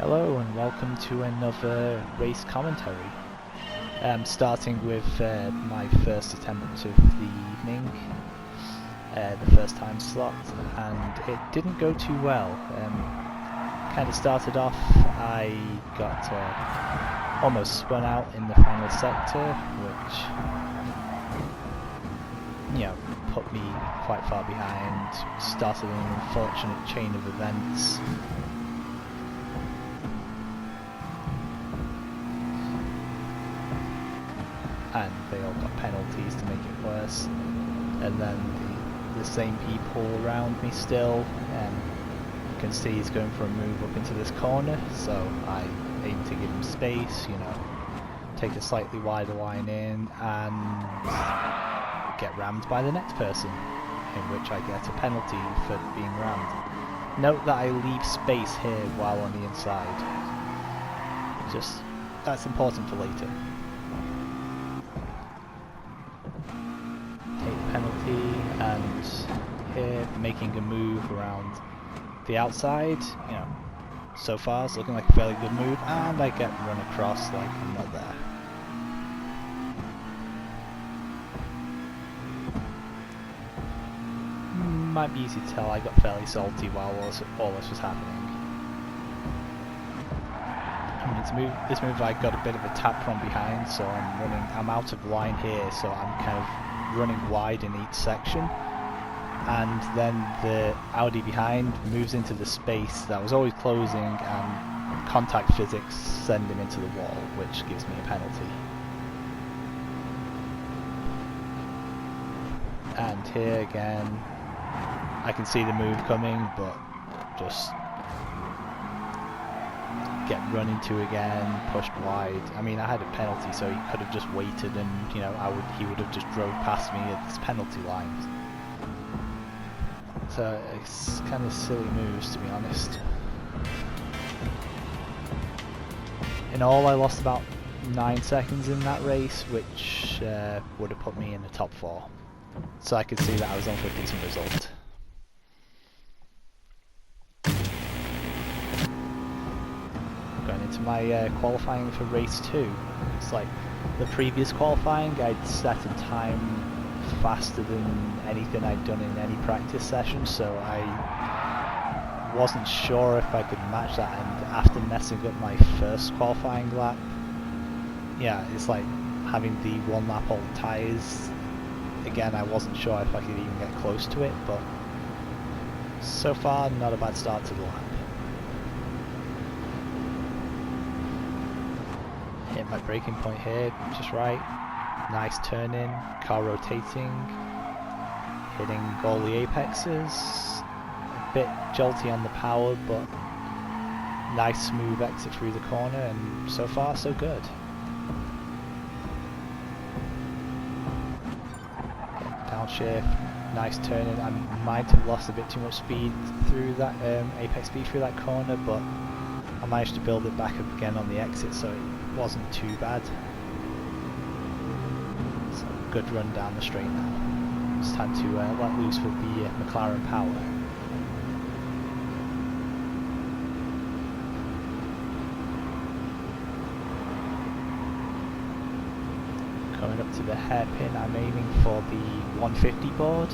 Hello and welcome to another race commentary. Starting with my first attempt of the evening, the first time slot, and it didn't go too well. Kind of started off, I got almost spun out in the final sector, which, put me quite far behind, started an unfortunate chain of events. And they all got penalties to make it worse, and then the same people around me still, you can see he's going for a move up into this corner, so I aim to give him space, take a slightly wider line in and get rammed by the next person, in which I get a penalty for being rammed. Note that I leave space here while on the inside, that's important for later. Penalty, and here making a move around the outside, so far it's looking like a fairly good move, and I get run across like I'm not there. Might be easy to tell I got fairly salty while all this was happening. This move I got a bit of a tap from behind, so I'm out of line here, so I'm kind of running wide in each section, and then the Audi behind moves into the space that was always closing, and contact physics send him into the wall, which gives me a penalty. And here again, I can see the move coming, but just get run into again, pushed wide. I mean, I had a penalty, so he could have just waited, and he would have just drove past me at this penalty line. So it's kind of silly moves, to be honest. In all, I lost about 9 seconds in that race, which would have put me in the top 4. So I could see that I was on for a decent result. Going into my qualifying for race 2. It's like the previous qualifying, I'd set a time faster than anything I'd done in any practice session, so I wasn't sure if I could match that, and after messing up my first qualifying lap, it's like having the one lap old tyres. Again, I wasn't sure if I could even get close to it, but so far not a bad start to the lap. Hit my braking point here, just right. Nice turn in, car rotating, hitting all the apexes. A bit jolty on the power, but nice smooth exit through the corner, and so far so good. Downshift, nice turn in. I might have lost a bit too much speed through that apex speed through that corner, but I managed to build it back up again on the exit, so it wasn't too bad. So good run down the straight now. It's time to let loose with the McLaren power. Coming up to the hairpin, I'm aiming for the 150 board.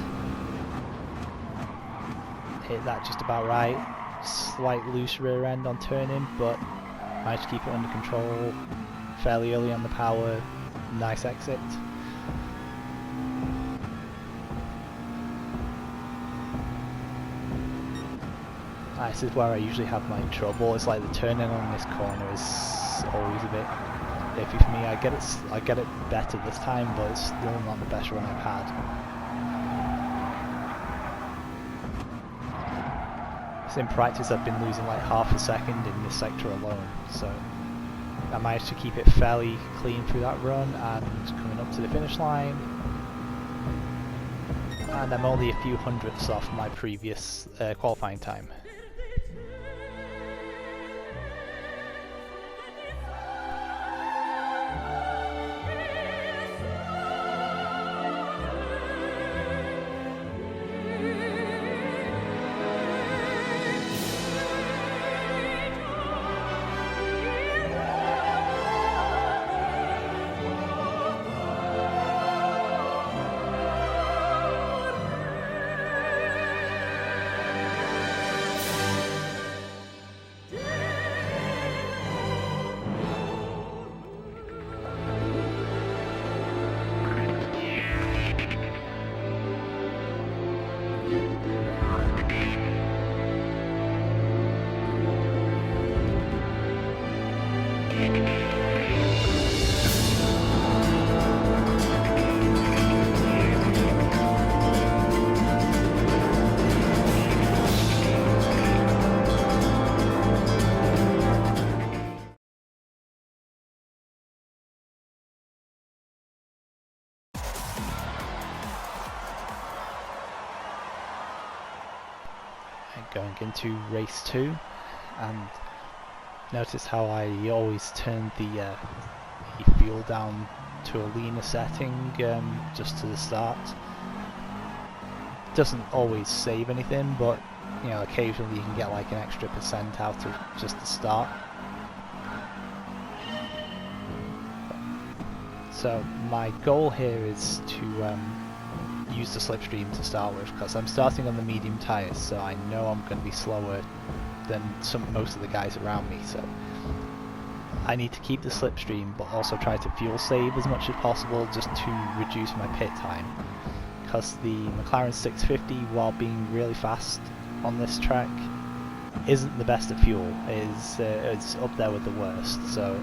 Hit that just about right. Slight loose rear end on turning, but managed to keep it under control fairly early on the power. Nice exit. This is where I usually have my trouble. It's like the turning on this corner is always a bit iffy for me. I get it better this time, but it's still not the best run I've had. In practice I've been losing like half a second in this sector alone, so I managed to keep it fairly clean through that run, and coming up to the finish line, and I'm only a few hundredths off my previous qualifying time. going into race 2, and notice how I always turn the fuel down to a leaner setting just to the start. Doesn't always save anything, but you know, occasionally you can get like an extra % out of just the start. So my goal here is to use the slipstream to start with, because I'm starting on the medium tyres, so I know I'm going to be slower than most of the guys around me, so I need to keep the slipstream but also try to fuel save as much as possible just to reduce my pit time, because the McLaren 650, while being really fast on this track, isn't the best at fuel. It's up there with the worst, so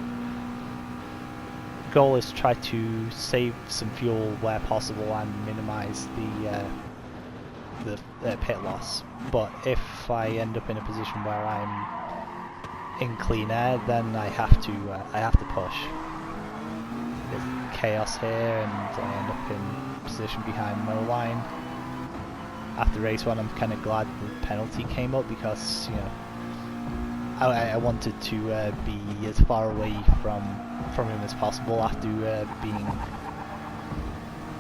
the goal is to try to save some fuel where possible and minimise the pit loss. But if I end up in a position where I'm in clean air, then I have to push. There's chaos here, and I end up in position behind Mo line. After race 1, I'm kind of glad the penalty came up, because you know I wanted to be as far away from him as possible after being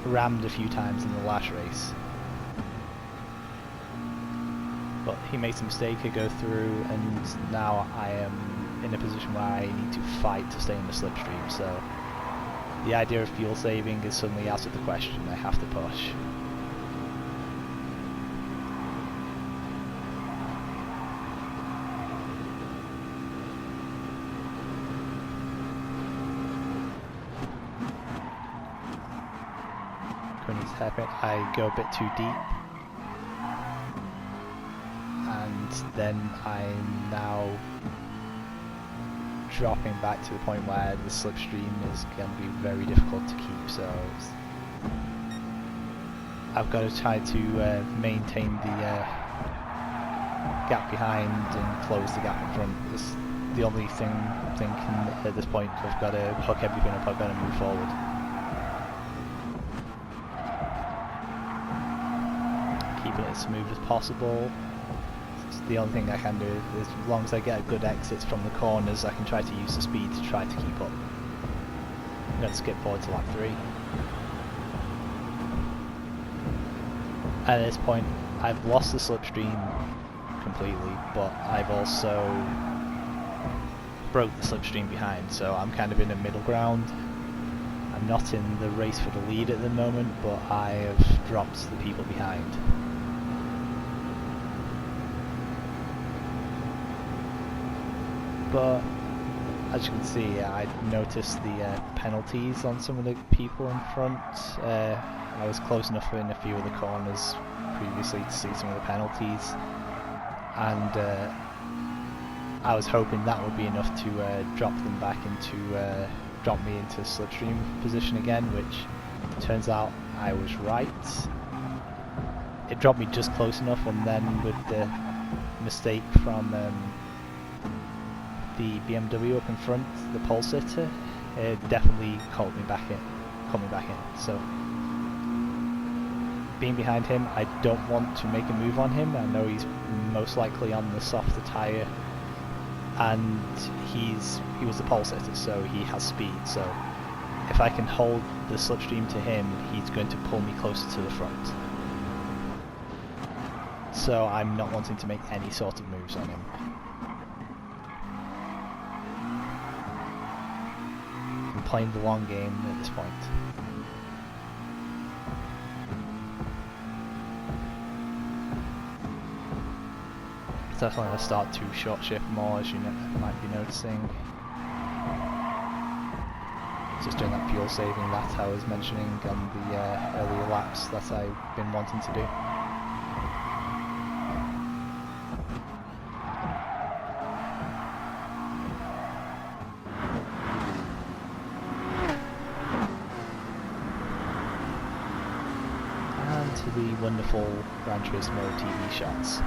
rammed a few times in the last race. But he makes a mistake, I go through, and now I am in a position where I need to fight to stay in the slipstream, so the idea of fuel saving is suddenly out of the question. I have to push. I go a bit too deep, and then I'm now dropping back to the point where the slipstream is going to be very difficult to keep, so I've got to try to maintain the gap behind and close the gap in front. It's the only thing I'm thinking at this point. I've got to hook everything up, I've got to move forward. Keeping it as smooth as possible. It's the only thing I can do. As long as I get good exits from the corners, I can try to use the speed to try to keep up. I'm going to skip forward to lap 3. At this point, I've lost the slipstream completely, but I've also broke the slipstream behind, so I'm kind of in a middle ground. I'm not in the race for the lead at the moment, but I have dropped the people behind. But as you can see, I noticed the penalties on some of the people in front. I was close enough in a few of the corners previously to see some of the penalties, and I was hoping that would be enough to drop them back into, drop me into slipstream position again, which turns out I was right. It dropped me just close enough, and then with the mistake from the BMW up in front, the pole sitter, it definitely caught me back in. So being behind him, I don't want to make a move on him. I know he's most likely on the softer tyre, and he was the pole sitter, so he has speed. So if I can hold the slipstream to him, he's going to pull me closer to the front. So I'm not wanting to make any sort of moves on him. I'm playing the long game at this point. Definitely going to start to short shift more, as you might be noticing. Just doing that fuel saving that I was mentioning on the earlier laps that I've been wanting to do. And to the wonderful Gran Turismo TV shots.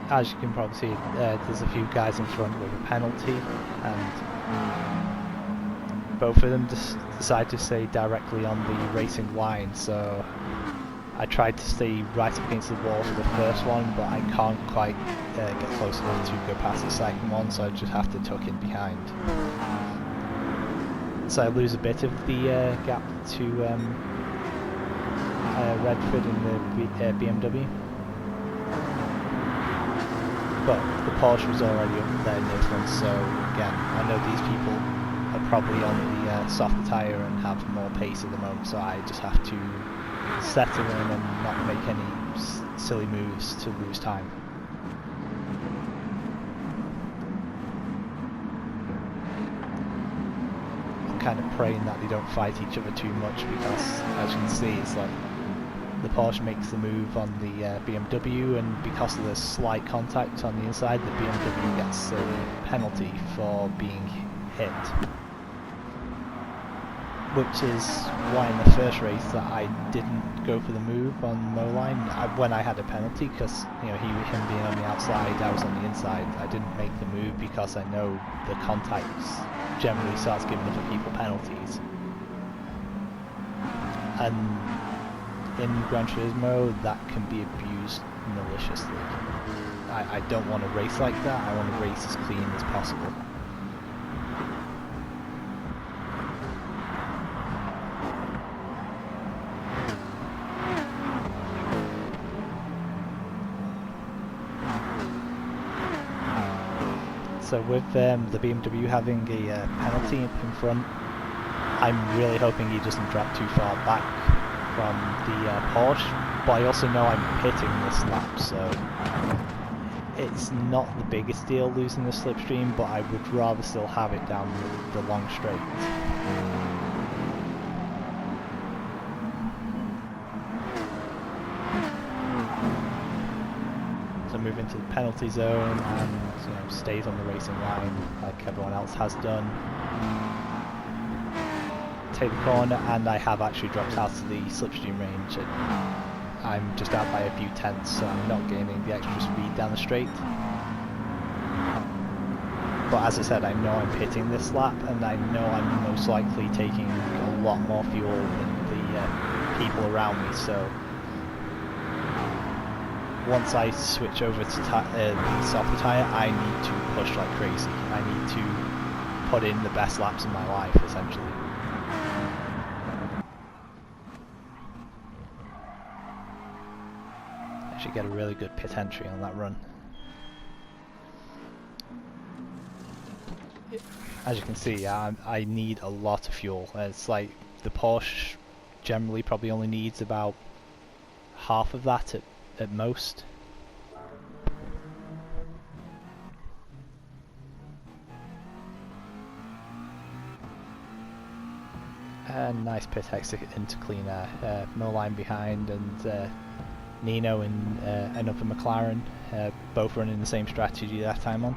as you can probably see, there's a few guys in front with a penalty, and both of them decide to stay directly on the racing line, so I tried to stay right up against the wall for the first one, but I can't quite get close enough to go past the second one, so I just have to tuck in behind. So I lose a bit of the gap to Redford in the BMW. But the Porsche was already up there near front, so again, I know these people are probably on the softer tyre and have more pace at the moment, so I just have to settle in and not make any silly moves to lose time. I'm kind of praying that they don't fight each other too much, because as you can see, it's like the Porsche makes the move on the BMW, and because of the slight contact on the inside, the BMW gets a penalty for being hit. Which is why in the first race that I didn't go for the move on Moline when I had a penalty, because him being on the outside, I was on the inside. I didn't make the move because I know the contact generally starts giving other people penalties. And in Gran Turismo, that can be abused maliciously. I don't want to race like that. I want to race as clean as possible. So with the BMW having a penalty in front, I'm really hoping he doesn't drop too far back from the Porsche, but I also know I'm pitting this lap, so it's not the biggest deal losing the slipstream, but I would rather still have it down the long straight. So move into the penalty zone and stays on the racing line like everyone else has done. Take the corner, and I have actually dropped out of the slipstream range. I'm just out by a few tenths, so I'm not gaining the extra speed down the straight. But as I said, I know I'm pitting this lap, and I know I'm most likely taking a lot more fuel than the people around me, so once I switch over to the softer tyre, I need to push like crazy. I need to put in the best laps of my life, essentially. I should get a really good pit entry on that run. As you can see, I need a lot of fuel. It's like the Porsche generally probably only needs about half of that at most. Nice pit exit into clean air. Moline behind, and Nino and another McLaren, both running the same strategy that time on.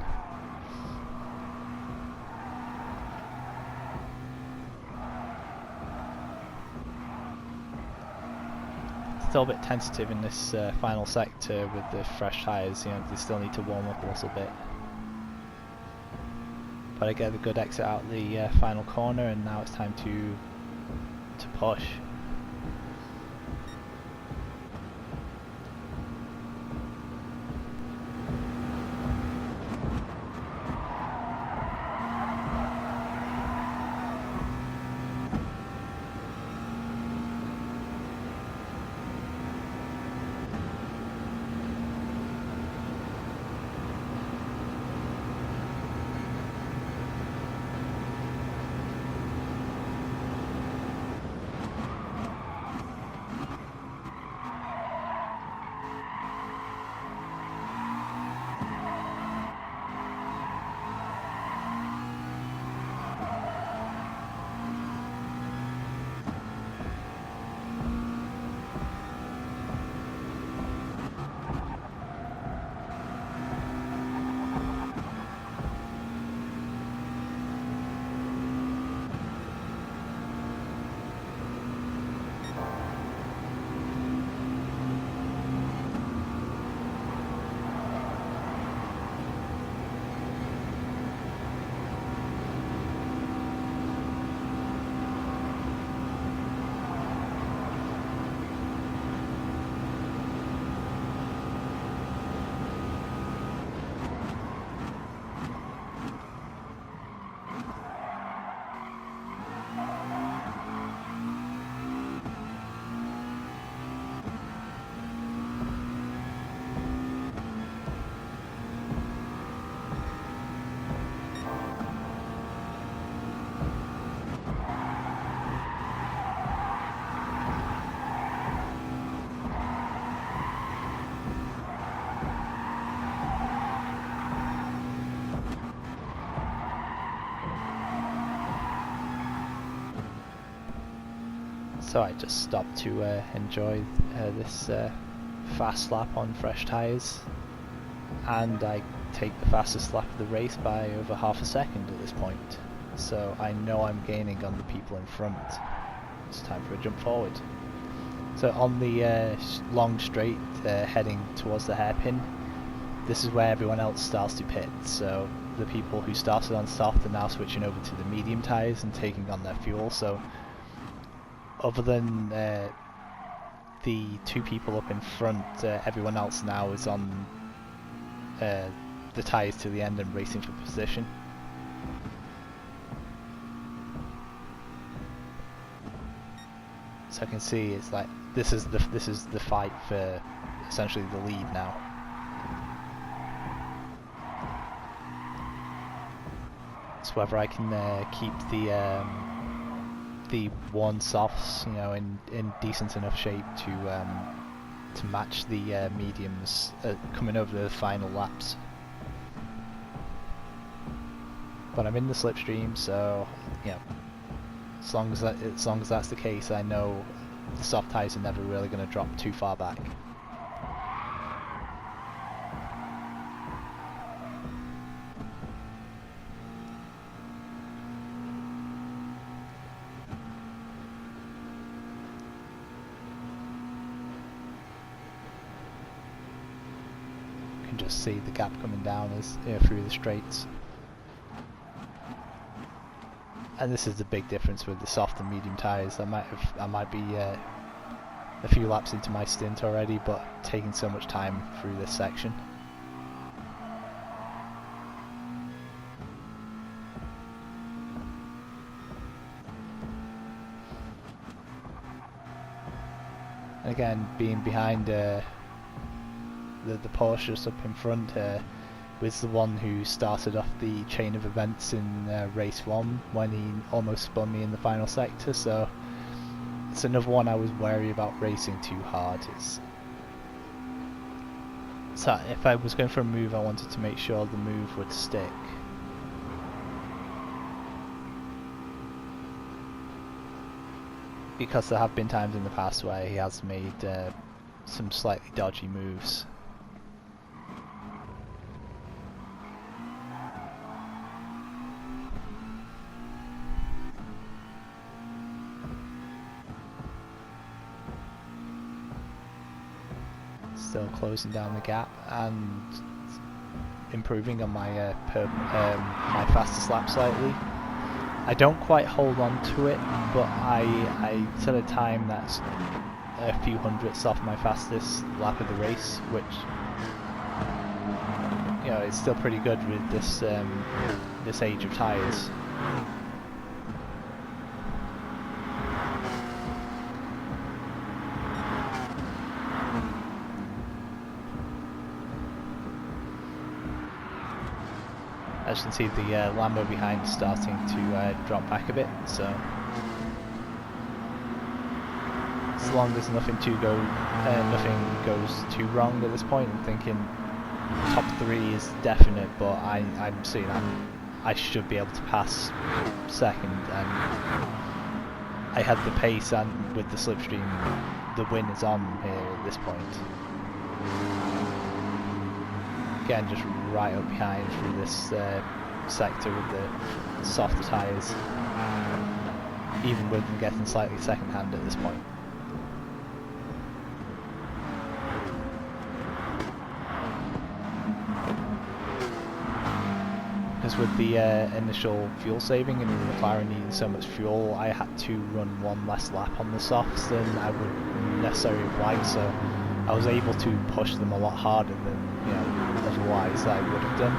Still a bit tentative in this final sector with the fresh tyres. They still need to warm up a little bit. But I get a good exit out the final corner, and now it's time to push. So I just stopped to enjoy this fast lap on fresh tyres, and I take the fastest lap of the race by over half a second at this point. So I know I'm gaining on the people in front. It's time for a jump forward. So on the long straight heading towards the hairpin, this is where everyone else starts to pit. So the people who started on soft are now switching over to the medium tyres and taking on their fuel. So other than the two people up in front, everyone else now is on the tyres to the end and racing for position. So I can see it's like this is the fight for essentially the lead now. It's whether I can keep the one softs, you know, in decent enough shape to match the mediums coming over the final laps. But I'm in the slipstream, so you know, as long as that's the case, I know the soft tyres are never really going to drop too far back. You can just see the gap coming down as through the straights. And this is the big difference with the soft and medium tyres. I might be a few laps into my stint already, but taking so much time through this section. And again, being behind the Porsche up in front was the one who started off the chain of events in race 1 when he almost spun me in the final sector, so it's another one I was wary about racing too hard. So if I was going for a move, I wanted to make sure the move would stick. Because there have been times in the past where he has made some slightly dodgy moves. Still closing down the gap and improving on my my fastest lap slightly. I don't quite hold on to it, but I set a time that's a few hundredths off my fastest lap of the race, which, you know, it's still pretty good with this this age of tyres. As you can see, the Lambo behind is starting to drop back a bit, so as long as nothing goes too wrong at this point, I'm thinking top 3 is definite, but I'm seeing I should be able to pass second, and I had the pace, and with the slipstream the win is on here at this point. Again, just right up behind through this sector with the softer tyres, even with them getting slightly second hand at this point. Because with the initial fuel saving and the McLaren needing so much fuel, I had to run one less lap on the softs than I would necessarily have liked, so I was able to push them a lot harder than, you know, otherwise I would have done.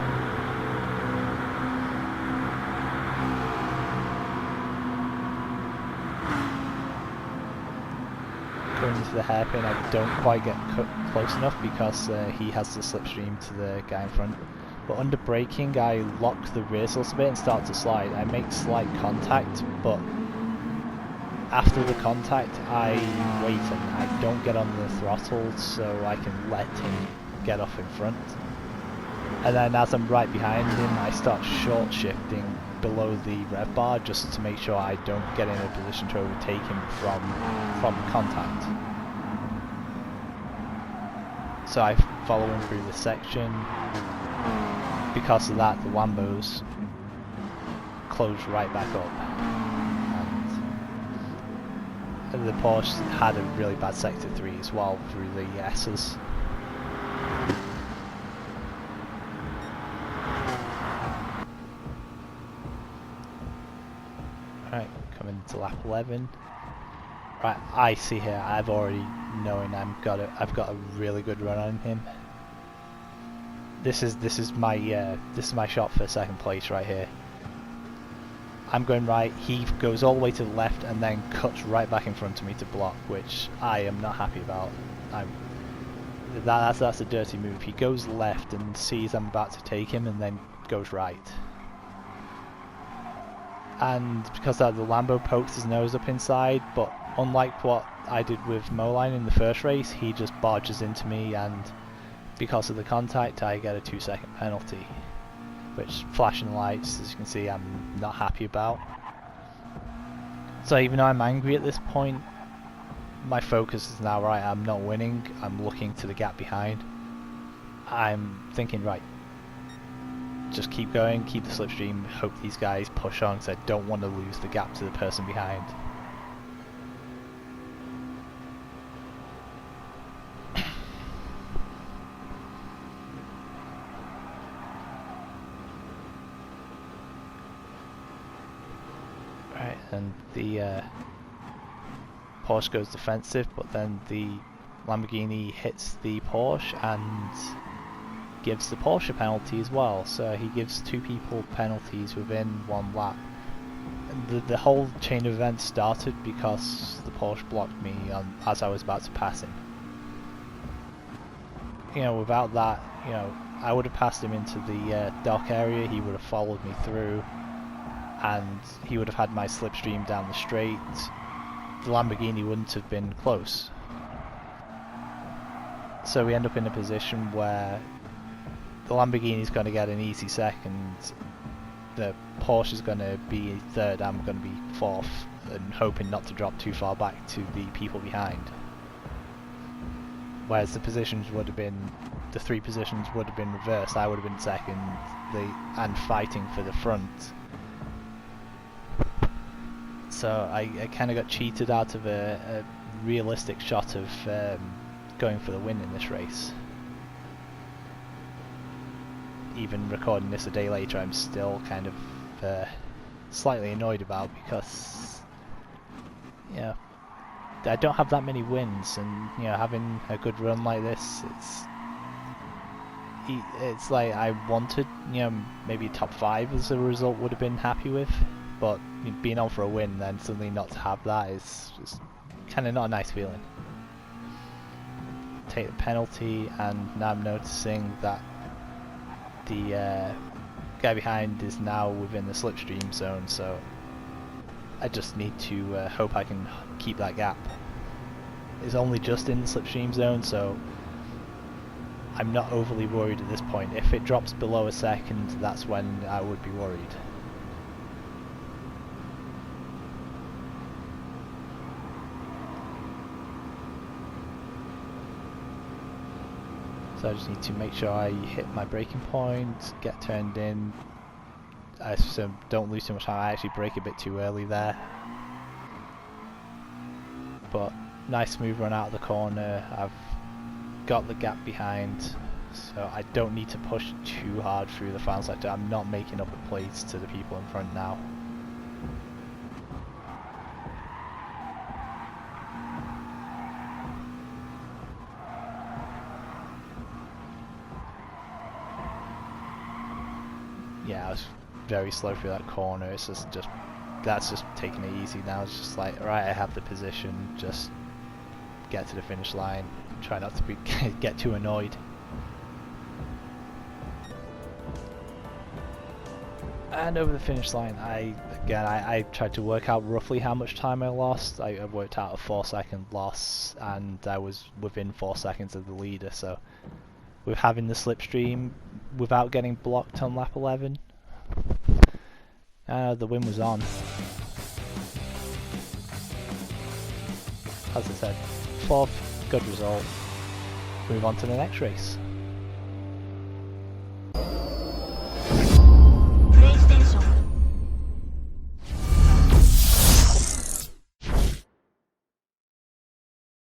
Going into the hairpin, I don't quite get close enough because he has the slipstream to the guy in front. But under braking, I lock the rear a bit and start to slide. I make slight contact, but after the contact I wait and I don't get on the throttle so I can let him get off in front. And then as I'm right behind him, I start short shifting below the rev bar just to make sure I don't get in a position to overtake him from contact. So I follow him through the section. Because of that, the Lambos close right back up. And the Porsche had a really bad sector 3 as well through the S's. Right, coming to lap 11. Right, I see here. I've already knowing I've got a really good run on him. This is my shot for second place right here. I'm going right. He goes all the way to the left and then cuts right back in front of me to block, which I am not happy about. That's a dirty move. He goes left and sees I'm about to take him and then goes right. And because of that, the Lambo pokes his nose up inside, but unlike what I did with Moline in the first race, he just barges into me, and because of the contact I get a 2-second penalty, which flashing lights, as you can see, I'm not happy about. So even though I'm angry at this point, my focus is now right. I'm not winning, I'm looking to the gap behind. I'm thinking, right, just keep going, keep the slipstream, hope these guys push on, because I don't want to lose the gap to the person behind. Right, and the Porsche goes defensive, but then the Lamborghini hits the Porsche and gives the Porsche a penalty as well, so he gives 2 people penalties within 1 lap. The whole chain of events started because the Porsche blocked me as I was about to pass him. You know, without that, you know, I would have passed him into the dock area, he would have followed me through, and he would have had my slipstream down the straight. The Lamborghini wouldn't have been close. So we end up in a position where the Lamborghini's going to get an easy second, the Porsche's going to be third, I'm going to be fourth, and hoping not to drop too far back to the people behind. Whereas the positions would have been, the 3 positions would have been reversed. I would have been second, and fighting for the front. So I kind of got cheated out of a realistic shot of going for the win in this race. Even recording this a day later, I'm still kind of slightly annoyed about, because yeah, I don't have that many wins, and you know, having a good run like this, it's like I wanted, you know, maybe top 5 as a result would have been happy with, but being on for a win then suddenly not to have that is just kind of not a nice feeling. Take the penalty, and now I'm noticing that the guy behind is now within the slipstream zone, so I just need to hope I can keep that gap. It's only just in the slipstream zone, so I'm not overly worried at this point. If it drops below a second, that's when I would be worried. So I just need to make sure I hit my braking point, get turned in, so don't lose too much time. I actually brake a bit too early there. But nice smooth run out of the corner, I've got the gap behind, so I don't need to push too hard through the final sector. I'm not making up a place to the people in front now. Yeah, I was very slow through that corner. It's just that's just taking it easy now. It's just like, right, I have the position, just get to the finish line, try not to get too annoyed. And over the finish line, I tried to work out roughly how much time I lost. I worked out a 4-second loss, and I was within 4 seconds of the leader, so with having the slipstream without getting blocked on lap 11. The win was on. As I said, 4th, good result. Move on to the next race.